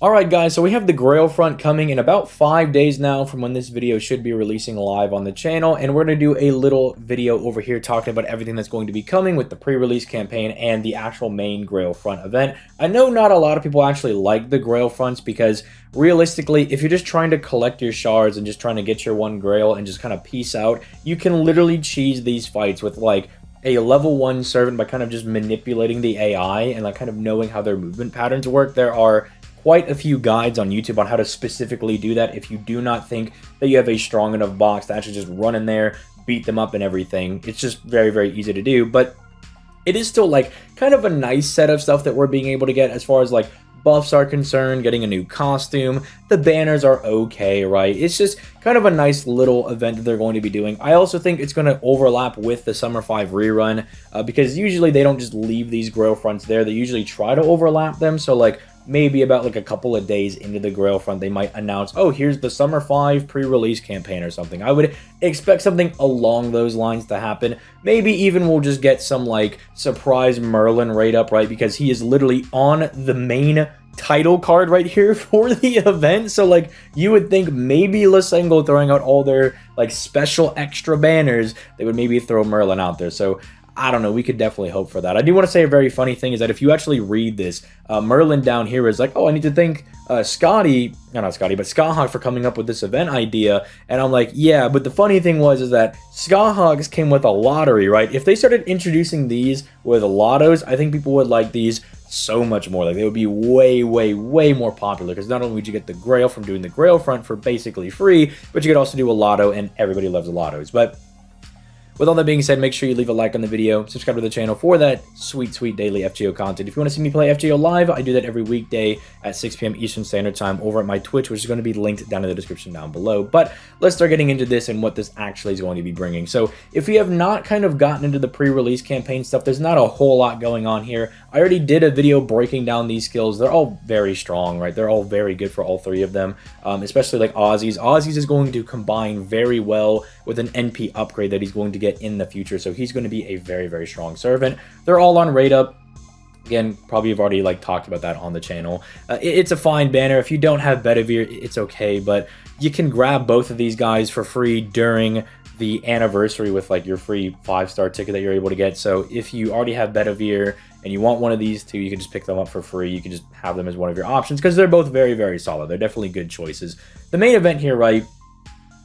Alright guys, so we have the Grail front coming in about 5 days now from when this video should be releasing live on the channel, and we're going to do a little video over here talking about everything that's going to be coming with the pre-release campaign and the actual main Grail front event. I know not a lot of people actually like the Grail fronts because realistically, if you're just trying to collect your shards and just trying to get your one Grail and just kind of peace out, you can literally cheese these fights with like a level 1 servant by kind of just manipulating the AI and like kind of knowing how their movement patterns work. There are quite a few guides on YouTube on how to specifically do that if you do not think that you have a strong enough box to actually just run in there, beat them up and everything. It's just very, very easy to do, but it is still like kind of a nice set of stuff that we're being able to get as far as like buffs are concerned, getting a new costume. The banners are okay, right? It's just kind of a nice little event that they're going to be doing. I also think it's going to overlap with the Summer 5 rerun because usually they don't just leave these Grail fronts there. They usually try to overlap them, so like maybe about like a couple of days into the Grail front, they might announce, oh, here's the Summer 5 pre-release campaign or something. I would expect something along those lines to happen. Maybe even we'll just get some like surprise Merlin raid up, right? Because he is literally on the main title card right here for the event. So like you would think maybe Lasengo throwing out all their like special extra banners, they would maybe throw Merlin out there. So I don't know, we could definitely hope for that. I do want to say a very funny thing is that if you actually read this, Merlin down here is like, oh, I need to thank Scotty, no, not Scotty, but Skyhawk for coming up with this event idea. And I'm like, yeah, but the funny thing is that Skyhawks came with a lottery, right? If they started introducing these with lottos, I think people would like these so much more. Like they would be way, way, way more popular because not only would you get the Grail from doing the Grail front for basically free, but you could also do a lotto, and everybody loves the lottos. But with all that being said, make sure you leave a like on the video, subscribe to the channel for that sweet, sweet daily FGO content. If you want to see me play FGO live, I do that every weekday at 6 p.m. Eastern Standard Time over at my Twitch, which is going to be linked down in the description down below. But let's start getting into this and what this actually is going to be bringing. So if you have not kind of gotten into the pre-release campaign stuff, there's not a whole lot going on here. I already did a video breaking down these skills. They're all very strong, right? They're all very good for all three of them, especially like Ozzy's. Ozzy's is going to combine very well with an NP upgrade that he's going to get in the future, so he's going to be a very, very strong servant. They're all on rate up. Again, probably have already like talked about that on the channel. It's a fine banner. If you don't have Bedivere, it's okay, but you can grab both of these guys for free during the anniversary with like your free 5-star ticket that you're able to get. So if you already have Bedivere and you want one of these two, you can just pick them up for free. You can just have them as one of your options because they're both very, very solid. They're definitely good choices. The main event here, right?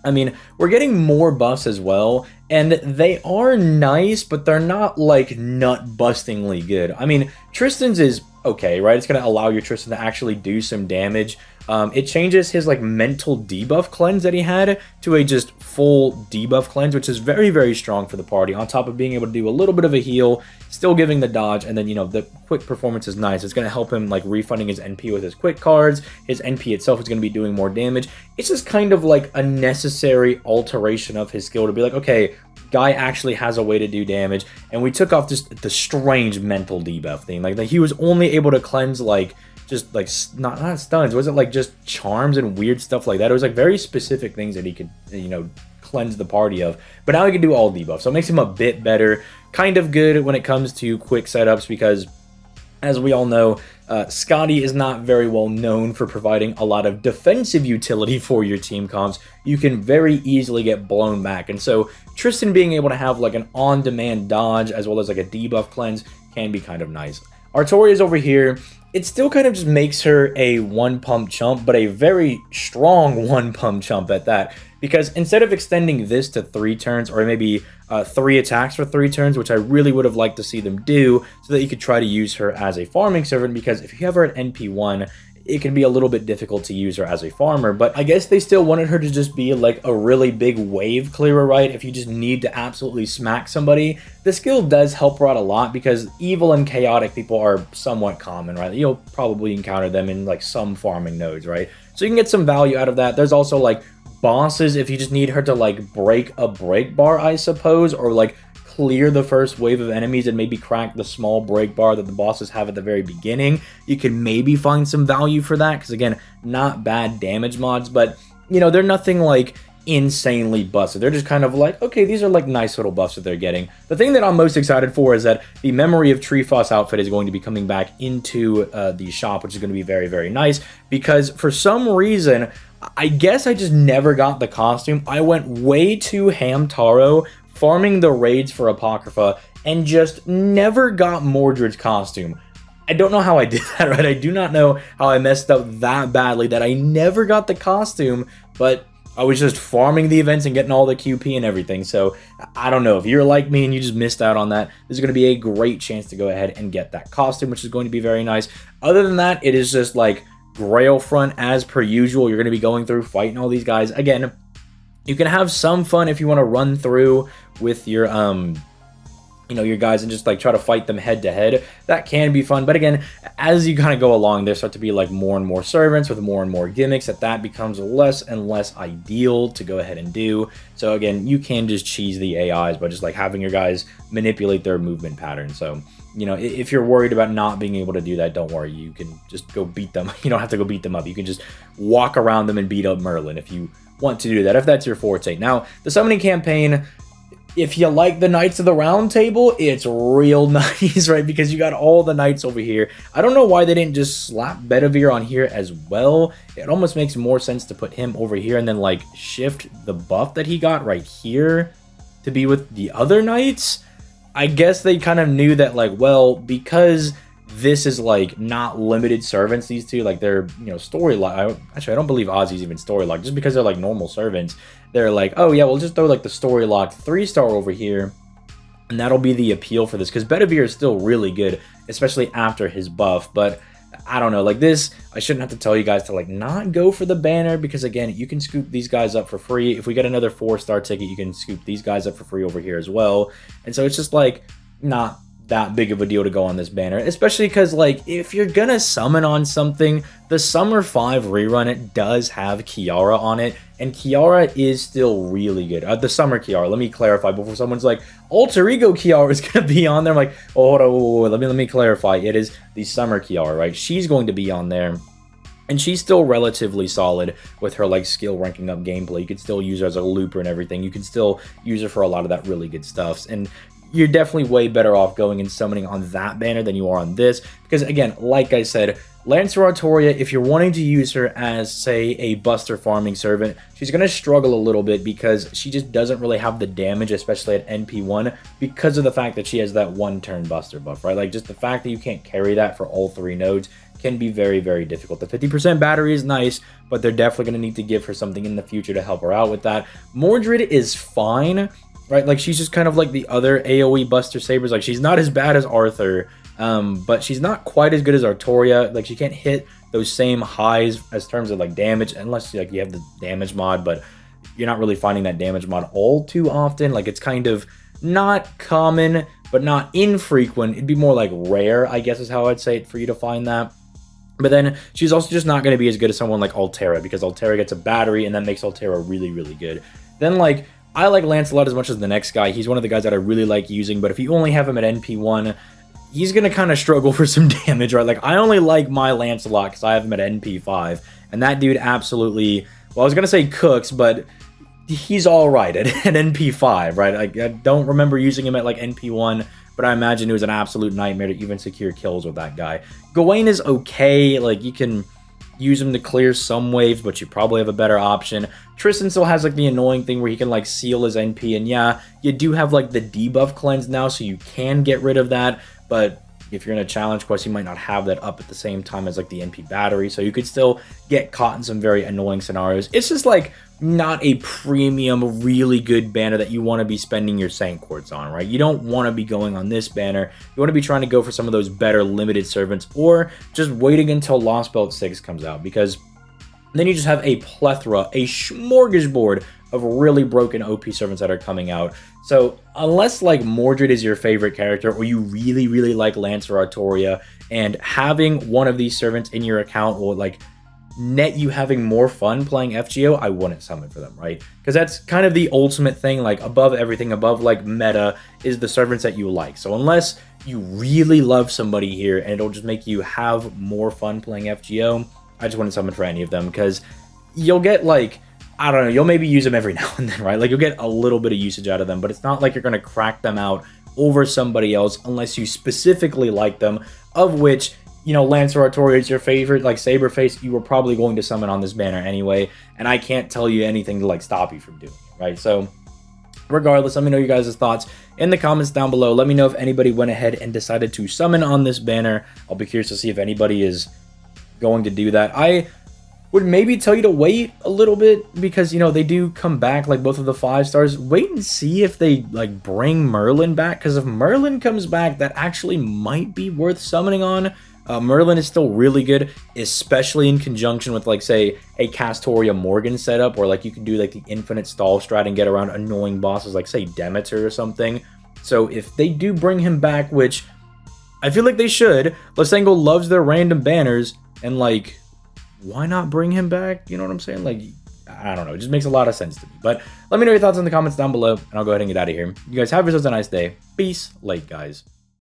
I mean, we're getting more buffs as well, and they are nice, but they're not like nut-bustingly good. I mean, Tristan's is okay, right? It's going to allow your Tristan to actually do some damage. It changes his like mental debuff cleanse that he had to a just full debuff cleanse, which is very, very strong for the party, on top of being able to do a little bit of a heal, still giving the dodge, and then, you know, the quick performance is nice. It's going to help him like refunding his NP with his quick cards. His NP itself is going to be doing more damage. It's just kind of like a necessary alteration of his skill to be like, okay, guy actually has a way to do damage, and we took off just the strange mental debuff thing. Like he was only able to cleanse like just like not stuns, was it like just charms and weird stuff like that? It was like very specific things that he could, you know, cleanse the party of, but now he can do all debuffs, so it makes him a bit better. Kind of good when it comes to quick setups because, as we all know, Scotty is not very well known for providing a lot of defensive utility for your team comps. You can very easily get blown back, and so Tristan being able to have like an on-demand dodge as well as like a debuff cleanse can be kind of nice. Artoria's over here. It still kind of just makes her a one-pump chump, but a very strong one-pump chump at that. Because instead of extending this to 3 turns, or maybe 3 attacks for 3 turns, which I really would have liked to see them do, so that you could try to use her as a farming servant, because if you have her at NP1, it can be a little bit difficult to use her as a farmer. But I guess they still wanted her to just be like a really big wave clearer, right? If you just need to absolutely smack somebody, the skill does help her out a lot because evil and chaotic people are somewhat common, right? You'll probably encounter them in like some farming nodes, right? So you can get some value out of that. There's also like bosses if you just need her to like break a break bar, I suppose, or like clear the first wave of enemies and maybe crack the small break bar that the bosses have at the very beginning. You can maybe find some value for that because, again, not bad damage mods, but, you know, they're nothing like insanely busted. They're just kind of like, okay, these are like nice little buffs that they're getting. The thing that I'm most excited for is that the Memory of Treefoss outfit is going to be coming back into the shop, which is going to be very, very nice, because for some reason, I guess I just never got the costume. I went way too Hamtaro farming the raids for Apocrypha and just never got Mordred's costume. I don't know how I did that, right? I do not know how I messed up that badly that I never got the costume, but I was just farming the events and getting all the QP and everything. So I don't know if you're like me and you just missed out on that. This is going to be a great chance to go ahead and get that costume, which is going to be very nice. Other than that, it is just like Grail front as per usual. You're going to be going through fighting all these guys. Again, you can have some fun if you want to run through with your your guys and just like try to fight them head to head. That can be fun, but again, as you kind of go along, there start to be like more and more servants with more and more gimmicks that becomes less and less ideal to go ahead and do. So again, you can just cheese the AIs by just like having your guys manipulate their movement patterns. So if you're worried about not being able to do that, don't worry, you can just go beat them. You don't have to go beat them up. You can just walk around them and beat up Merlin if you want to do that, if that's your forte. Now, the summoning campaign, if you like the Knights of the Round Table, it's real nice, right? Because you got all the knights over here. I don't know why they didn't just slap Bedivere on here as well. It almost makes more sense to put him over here and then like shift the buff that he got right here to be with the other knights. I guess they kind of knew that, like, well, because this is like not limited servants, these two, like they're story lock. Actually, I don't believe Ozzy's even story lock, just because they're like normal servants. They're like, oh yeah, we'll just throw like the story lock 3-star over here, and that'll be the appeal for this, because Bedivere is still really good, especially after his buff. But I don't know, like this, I shouldn't have to tell you guys to like not go for the banner, because again, you can scoop these guys up for free. If we get another 4-star ticket, you can scoop these guys up for free over here as well. And so it's just like not that big of a deal to go on this banner, especially because like if you're gonna summon on something, the Summer 5 rerun, it does have Kiara on it, and Kiara is still really good. The Summer Kiara, let me clarify before someone's like, Alter Ego Kiara is gonna be on there. I'm like, oh, hold on, whoa, let me clarify. It is the Summer Kiara, right? She's going to be on there, and she's still relatively solid with her like skill ranking up gameplay. You can still use her as a looper and everything. You can still use her for a lot of that really good stuff, and you're definitely way better off going and summoning on that banner than you are on this, because again, like I said, Lancer Artoria, if you're wanting to use her as, say, a buster farming servant, she's going to struggle a little bit because she just doesn't really have the damage, especially at NP1, because of the fact that she has that 1-turn buster buff, right? Like, just the fact that you can't carry that for all 3 nodes can be very, very difficult. The 50% battery is nice, but they're definitely going to need to give her something in the future to help her out with that. Mordred is fine, right? Like, she's just kind of like the other AoE Buster Sabers. Like, she's not as bad as Arthur, but she's not quite as good as Artoria. Like, she can't hit those same highs as terms of like damage, unless like you have the damage mod, but you're not really finding that damage mod all too often. Like, it's kind of not common, but not infrequent. It'd be more like rare, I guess is how I'd say it, for you to find that. But then she's also just not going to be as good as someone like Altera, because Altera gets a battery, and that makes Altera really, really good. Then, like, I like Lancelot as much as the next guy. He's one of the guys that I really like using, but if you only have him at NP1, he's going to kind of struggle for some damage, right? Like, I only like my Lancelot because I have him at NP5, and that dude absolutely, well, I was going to say cooks, but he's all right at NP5, right? Like, I don't remember using him at, like, NP1, but I imagine it was an absolute nightmare to even secure kills with that guy. Gawain is okay. Like, you can use him to clear some waves, but you probably have a better option. Tristan still has like the annoying thing where he can like seal his NP, and yeah, you do have like the debuff cleanse now, so you can get rid of that, but if you're in a challenge quest, you might not have that up at the same time as like the NP battery, so you could still get caught in some very annoying scenarios. It's just like not a premium, really good banner that you want to be spending your Saint Quartz on, right? You don't want to be going on this banner. You want to be trying to go for some of those better limited servants, or just waiting until Lost Belt 6 comes out, because then you just have a plethora, a smorgasbord of really broken OP servants that are coming out. So unless like Mordred is your favorite character, or you really, really like Lancer Artoria, and having one of these servants in your account will like net you having more fun playing FGO, I wouldn't summon for them, right? Because that's kind of the ultimate thing, like above everything, above like meta, is the servants that you like. So unless you really love somebody here and it'll just make you have more fun playing FGO, I just wouldn't summon for any of them, because you'll get like I don't know, you'll maybe use them every now and then, right? Like, you'll get a little bit of usage out of them, but it's not like you're going to crack them out over somebody else unless you specifically like them, of which, you know, Lancer Artorias is your favorite. Like, Saberface, you were probably going to summon on this banner anyway, and I can't tell you anything to, like, stop you from doing it, right? So, regardless, let me know your guys' thoughts in the comments down below. Let me know if anybody went ahead and decided to summon on this banner. I'll be curious to see if anybody is going to do that. I would maybe tell you to wait a little bit because, you know, they do come back, like both of the 5 stars. Wait and see if they, like, bring Merlin back, because if Merlin comes back, that actually might be worth summoning on. Merlin is still really good, especially in conjunction with, like, say, a Castoria Morgan setup, or, like, you can do, like, the infinite stall strat and get around annoying bosses, like, say, Demeter or something. So if they do bring him back, which I feel like they should, Lysango loves their random banners, and, like, why not bring him back? You know what I'm saying? Like, I don't know. It just makes a lot of sense to me. But let me know your thoughts in the comments down below, and I'll go ahead and get out of here. You guys have yourselves a nice day. Peace. Late, guys.